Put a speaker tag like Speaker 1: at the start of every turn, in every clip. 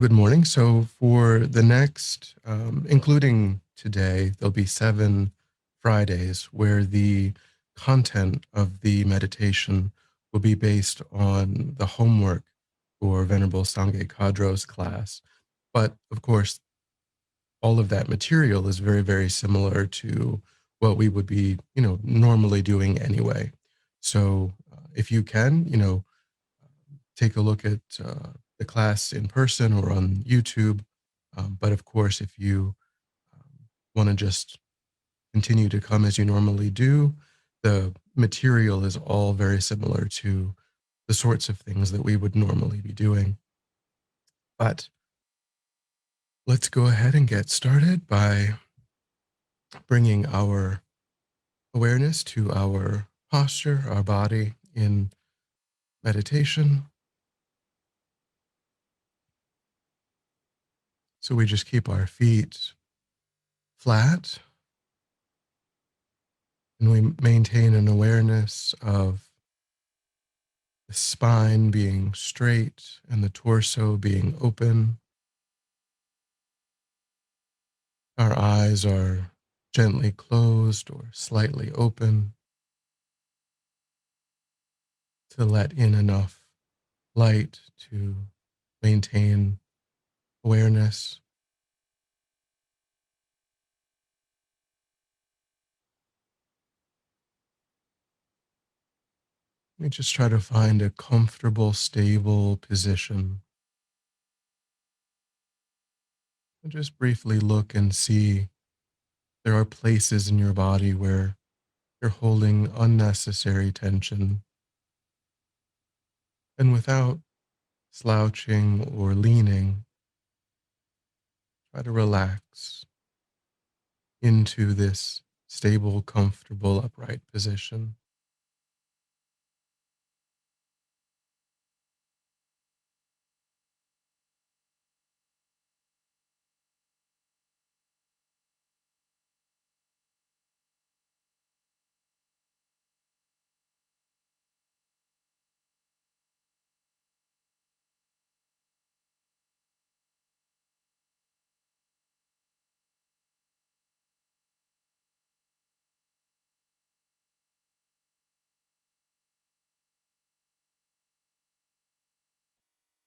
Speaker 1: Good morning. So, for the next, including today, there'll be 7 Fridays where the content of the meditation will be based on the homework for Venerable Sangye Khadro's class. But of course, all of that material is very, very similar to what we would be, normally doing anyway. So, if you can, take a look at the class in person or on YouTube. But of course, if you want to just continue to come as you normally do, the material is all very similar to the sorts of things that we would normally be doing. But let's go ahead and get started by bringing our awareness to our posture, our body in meditation. So we just keep our feet flat and we maintain an awareness of the spine being straight and the torso being open. Our eyes are gently closed or slightly open to let in enough light to maintain awareness. We just try to find a comfortable, stable position. And just briefly look and see there are places in your body where you're holding unnecessary tension. And without slouching or leaning, try to relax into this stable, comfortable, upright position.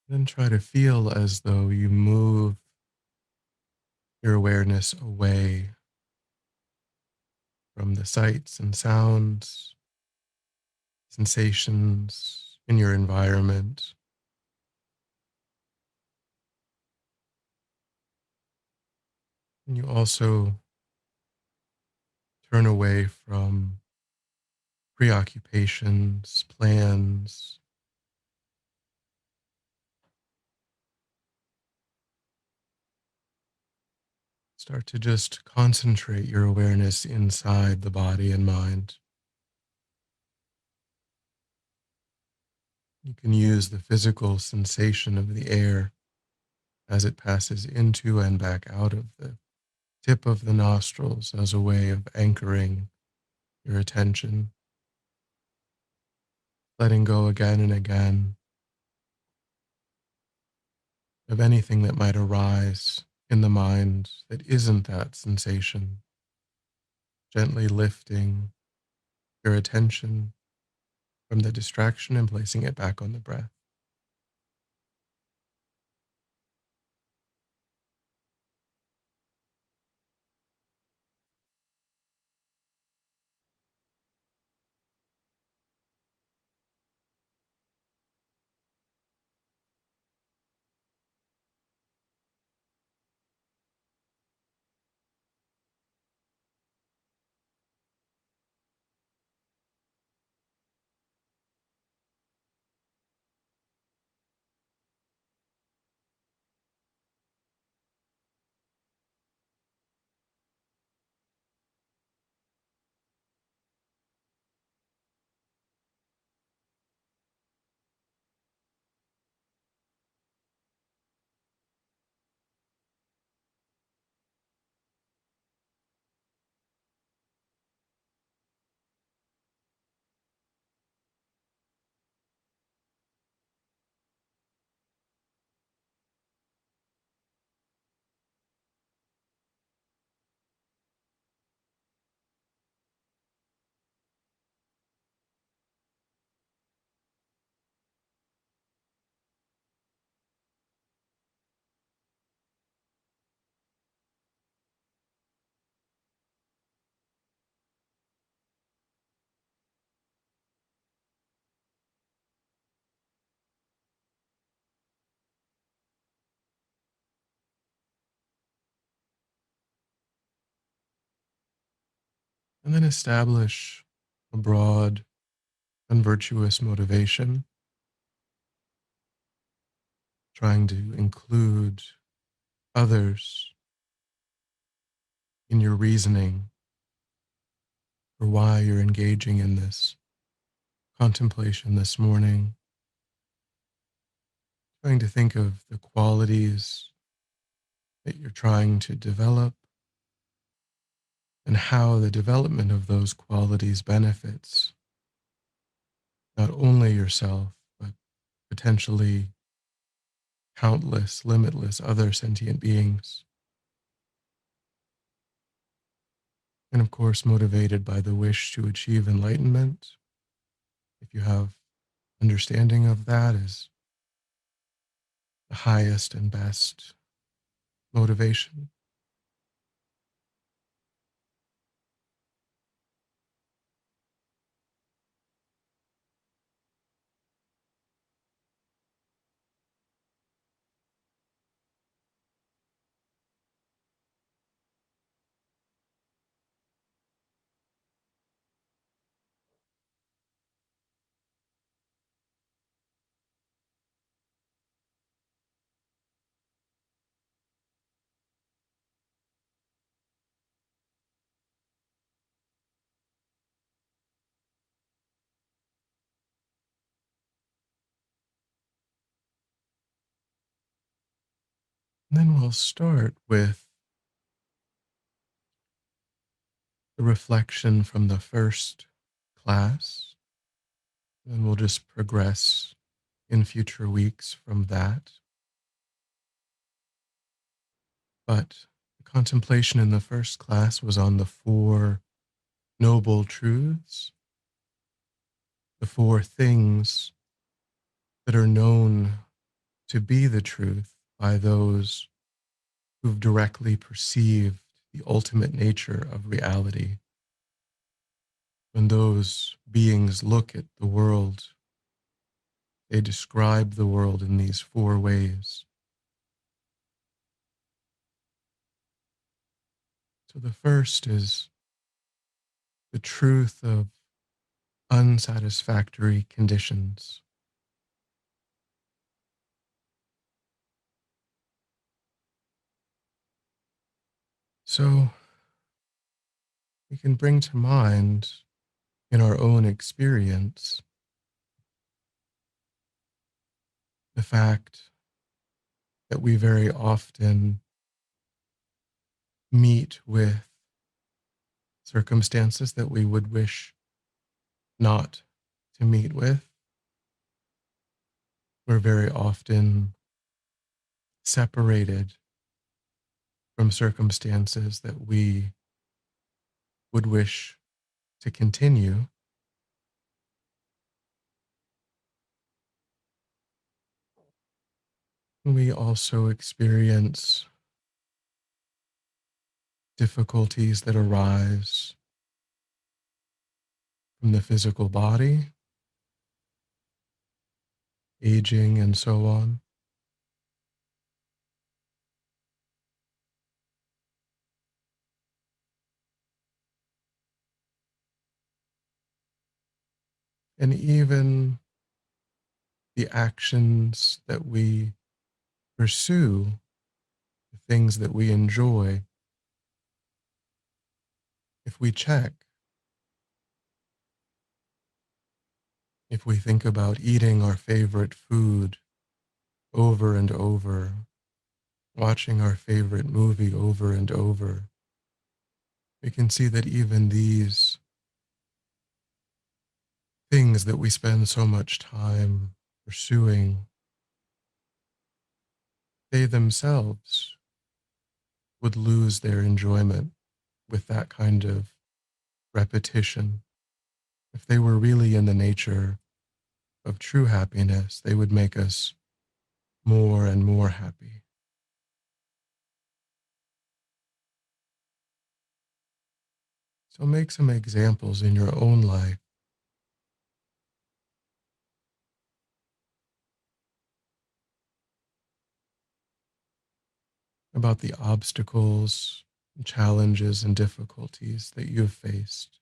Speaker 1: Then try to feel as though you move your awareness away from the sights and sounds, sensations in your environment. And you also turn away from preoccupations, plans. Start to just concentrate your awareness inside the body and mind. You can use the physical sensation of the air as it passes into and back out of the tip of the nostrils as a way of anchoring your attention, letting go again and again of anything that might arise in the mind that isn't that sensation, gently lifting your attention from the distraction and placing it back on the breath. And then establish a broad, unvirtuous motivation, trying to include others in your reasoning for why you're engaging in this contemplation this morning, trying to think of the qualities that you're trying to develop and how the development of those qualities benefits not only yourself, but potentially countless, limitless other sentient beings. And of course, motivated by the wish to achieve enlightenment, if you have understanding of that, is the highest and best motivation. And then we'll start with the reflection from the first class, and we'll just progress in future weeks from that. But the contemplation in the first class was on the four noble truths, the four things that are known to be the truth by those who've directly perceived the ultimate nature of reality. When those beings look at the world, they describe the world in these four ways. So the first is the truth of unsatisfactory conditions. So we can bring to mind in our own experience the fact that we very often meet with circumstances that we would wish not to meet with. We're very often separated from circumstances that we would wish to continue. We also experience difficulties that arise from the physical body, aging, and so on. And even the actions that we pursue, the things that we enjoy, if we check, if we think about eating our favorite food over and over, watching our favorite movie over and over, we can see that even these things that we spend so much time pursuing, they themselves would lose their enjoyment with that kind of repetition. If they were really in the nature of true happiness, they would make us more and more happy. So make some examples in your own life about the obstacles challenges and difficulties that you have faced.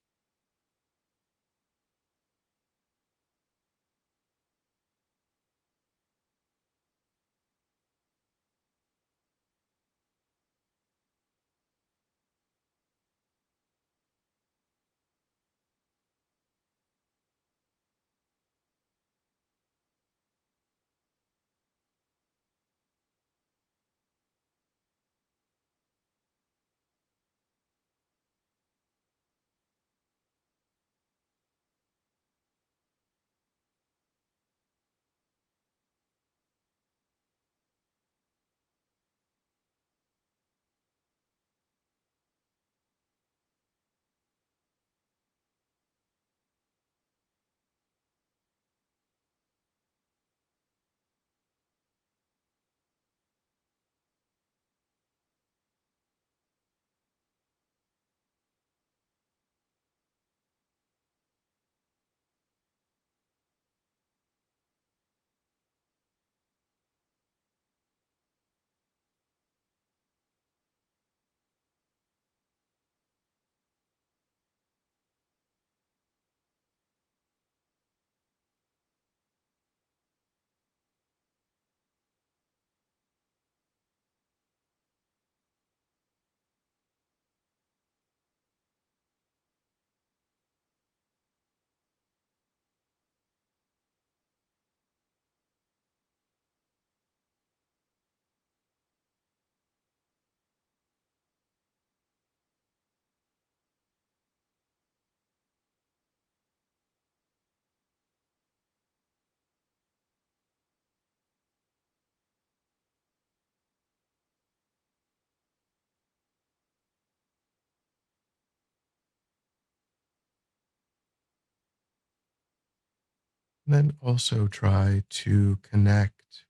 Speaker 1: And then also try to connect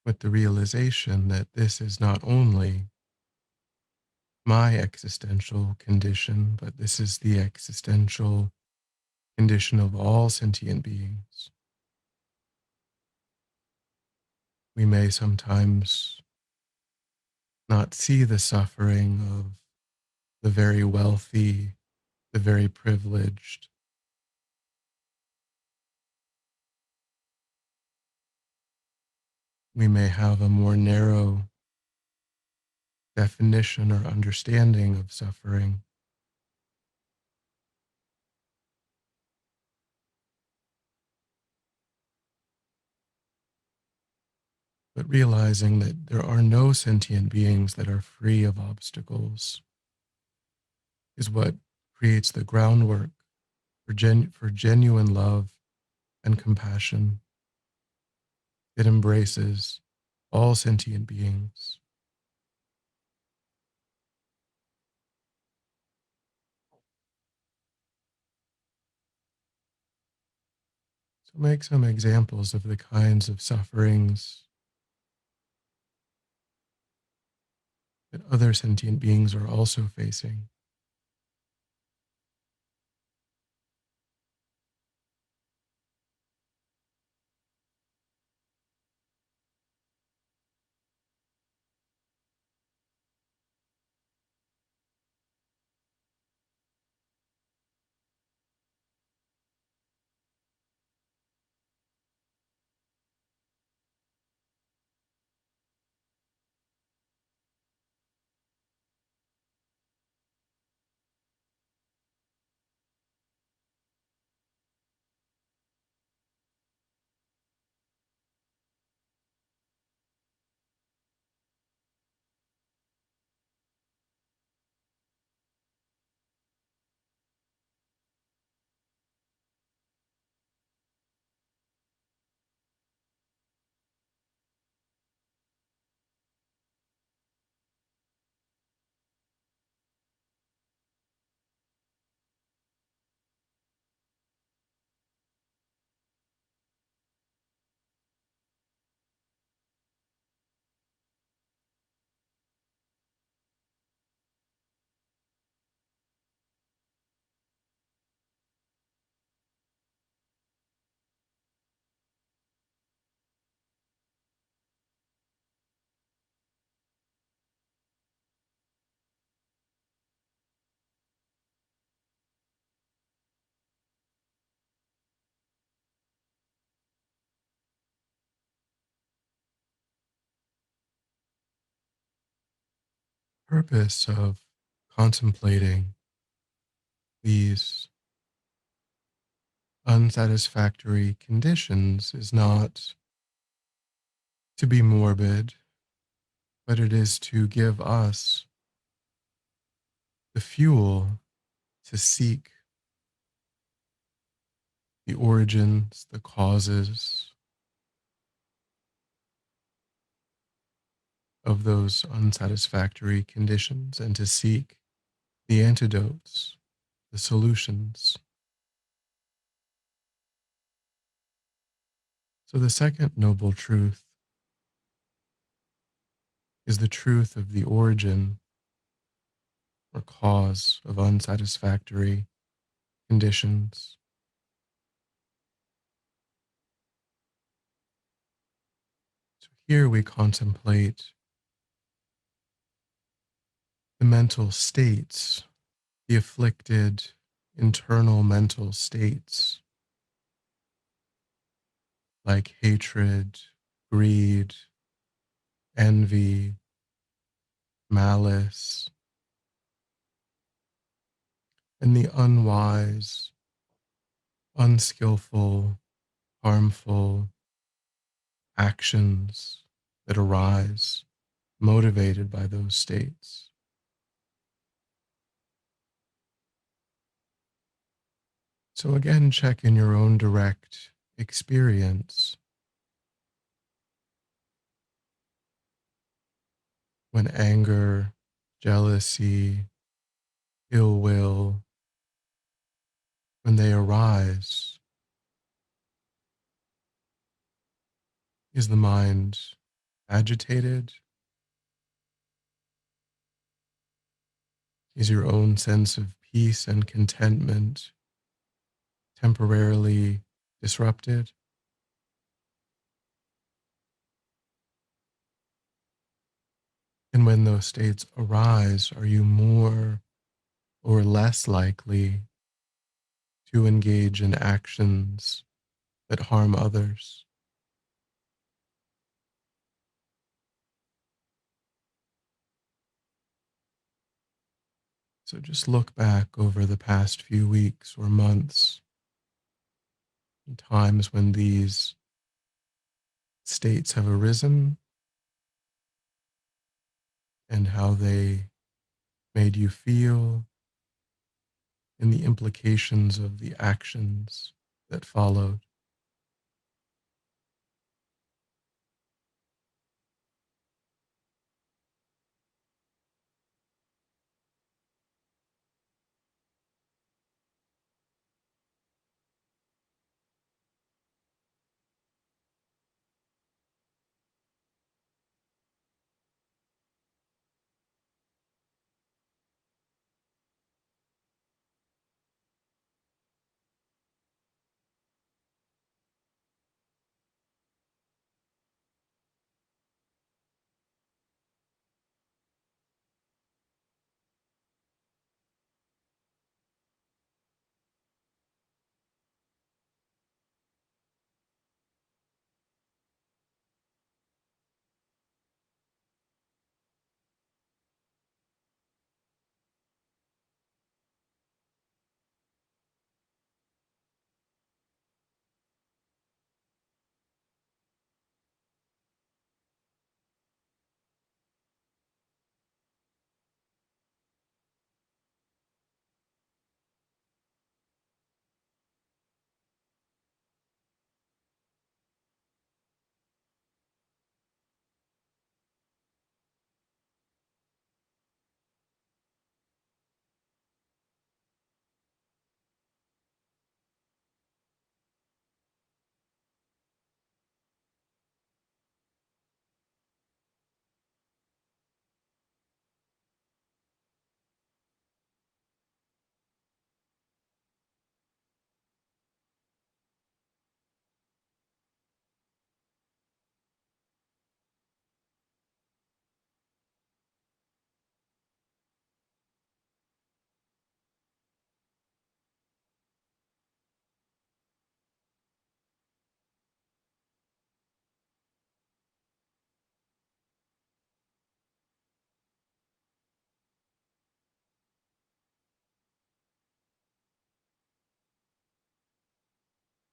Speaker 1: with the realization that this is not only my existential condition, but this is the existential condition of all sentient beings. We may sometimes not see the suffering of the very wealthy, the very privileged. We may have a more narrow definition or understanding of suffering, but realizing that there are no sentient beings that are free of obstacles is what creates the groundwork for, for genuine love and compassion. It embraces all sentient beings. So make some examples of the kinds of sufferings that other sentient beings are also facing. purpose of contemplating these unsatisfactory conditions is not to be morbid, but it is to give us the fuel to seek the origins, the causes of those unsatisfactory conditions, and to seek the antidotes, the solutions. So, the second noble truth is the truth of the origin or cause of unsatisfactory conditions. So, here we contemplate the mental states, the afflicted internal mental states like hatred, greed, envy, malice, and the unwise, unskillful, harmful actions that arise motivated by those states. So, again, check in your own direct experience when anger, jealousy, ill will, when they arise. Is the mind agitated? Is your own sense of peace and contentment temporarily disrupted? And when those states arise, are you more or less likely to engage in actions that harm others? So just look back over the past few weeks or months, and times when these states have arisen and how they made you feel and the implications of the actions that followed.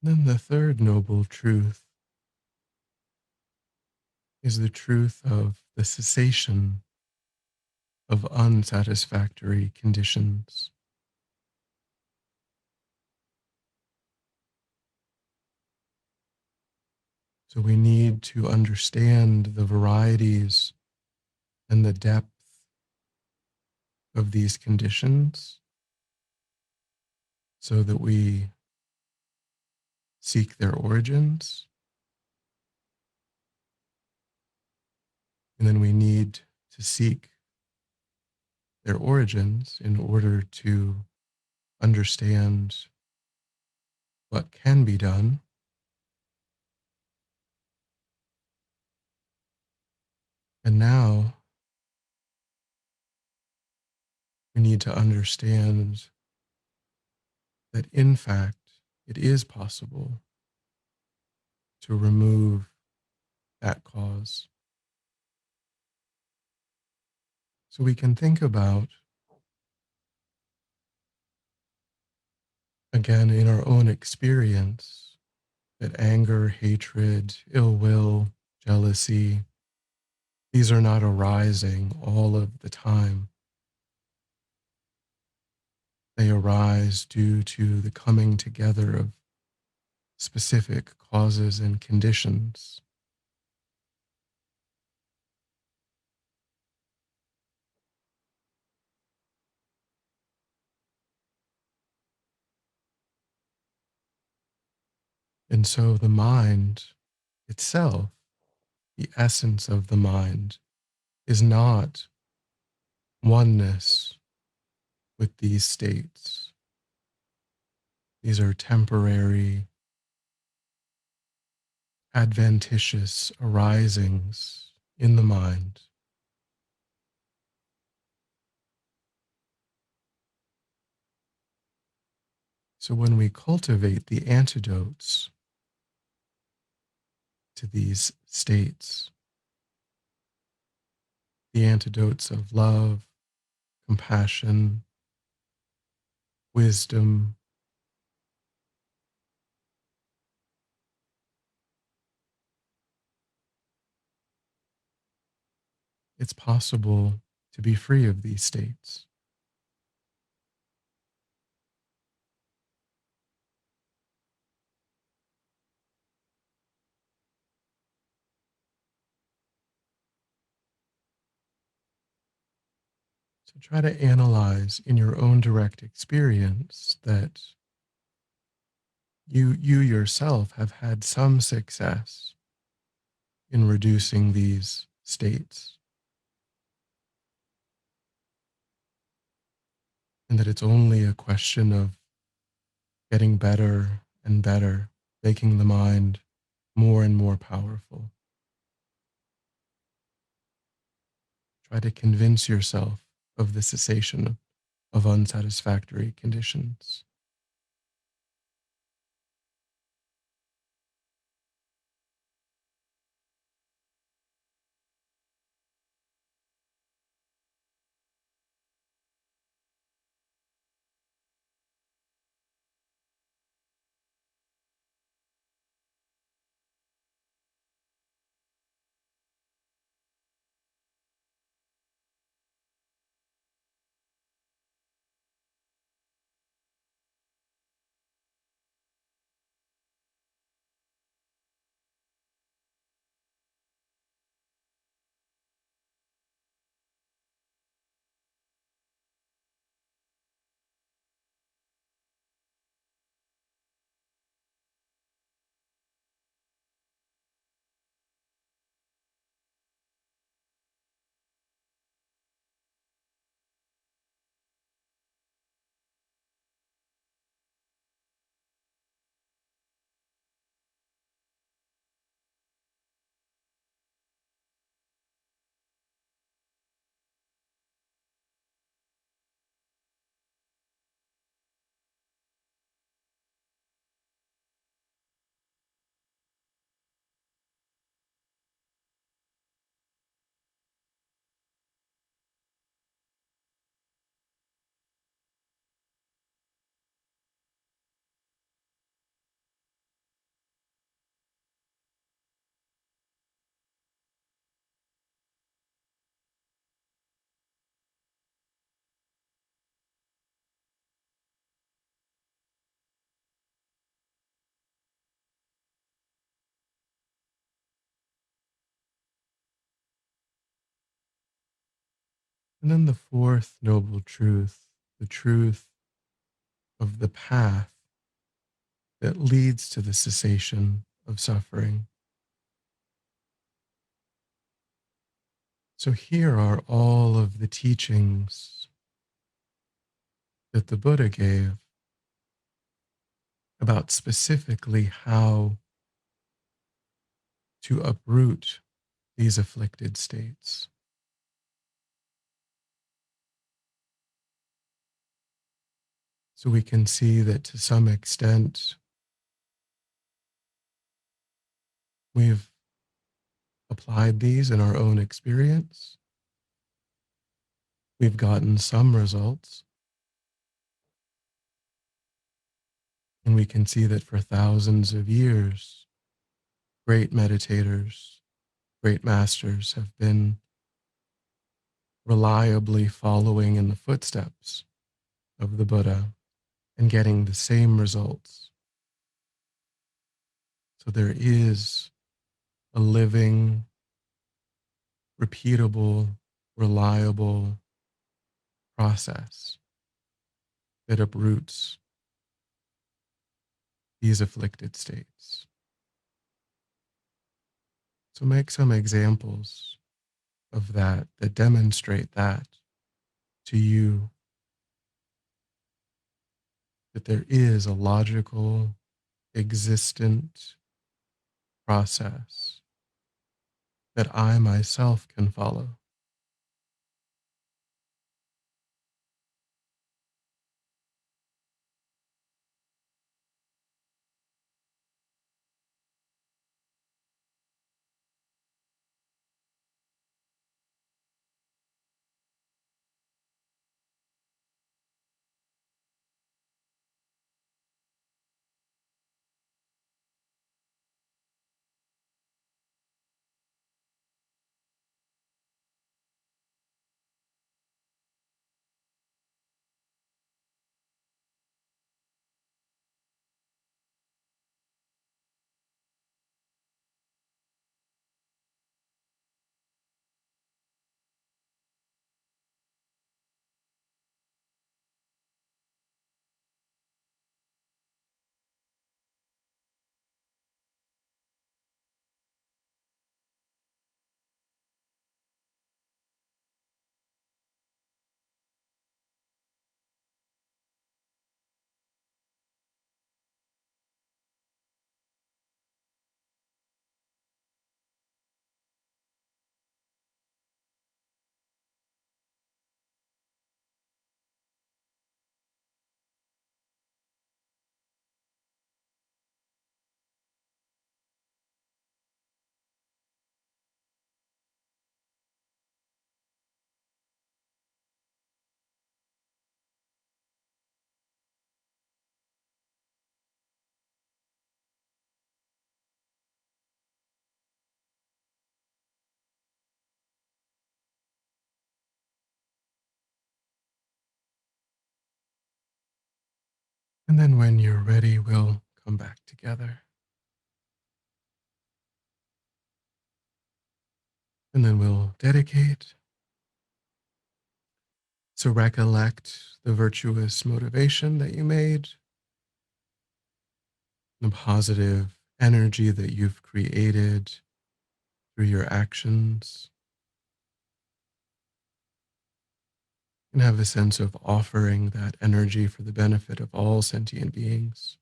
Speaker 1: Then the third noble truth is the truth of the cessation of unsatisfactory conditions. So we need to understand the varieties and the depth of these conditions so that we seek their origins. And then we need to seek their origins in order to understand what can be done. And now we need to understand that, in fact, it is possible to remove that cause. So we can think about, again, in our own experience, that anger, hatred, ill will, jealousy, these are not arising all of the time. They arise due to the coming together of specific causes and conditions. And so the mind itself, the essence of the mind, is not oneness with these states. These are temporary, adventitious arisings in the mind. So when we cultivate the antidotes to these states, the antidotes of love, compassion, wisdom, it's possible to be free of these states. So try to analyze in your own direct experience that you yourself have had some success in reducing these states, and that it's only a question of getting better and better, making the mind more and more powerful. Try to convince yourself of the cessation of unsatisfactory conditions. And then the fourth noble truth, the truth of the path that leads to the cessation of suffering. So here are all of the teachings that the Buddha gave about specifically how to uproot these afflicted states. So we can see that to some extent, we've applied these in our own experience. We've gotten some results, and we can see that for thousands of years, great meditators, great masters have been reliably following in the footsteps of the Buddha and getting the same results. So there is a living, repeatable, reliable process that uproots these afflicted states. So make some examples of that demonstrate that to you, that there is a logical, existent process that I myself can follow. And then when you're ready, we'll come back together. And then we'll dedicate. So recollect the virtuous motivation that you made, the positive energy that you've created through your actions, and have a sense of offering that energy for the benefit of all sentient beings.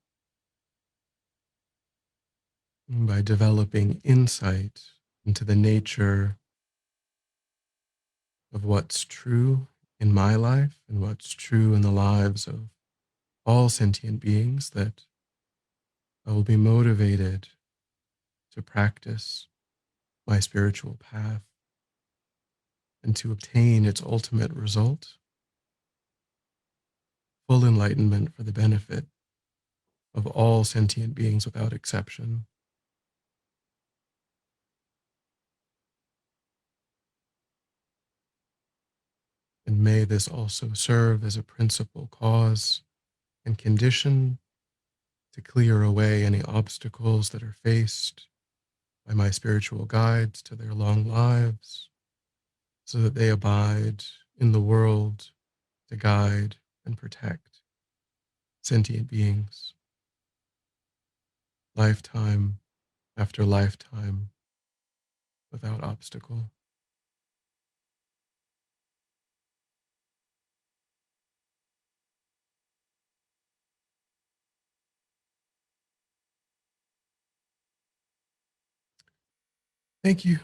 Speaker 1: And by developing insight into the nature of what's true in my life and what's true in the lives of all sentient beings, that I will be motivated to practice my spiritual path and to obtain its ultimate result, full enlightenment for the benefit of all sentient beings without exception. And may this also serve as a principal cause and condition to clear away any obstacles that are faced by my spiritual guides to their long lives, so that they abide in the world to guide and protect sentient beings, lifetime after lifetime, without obstacle. Thank you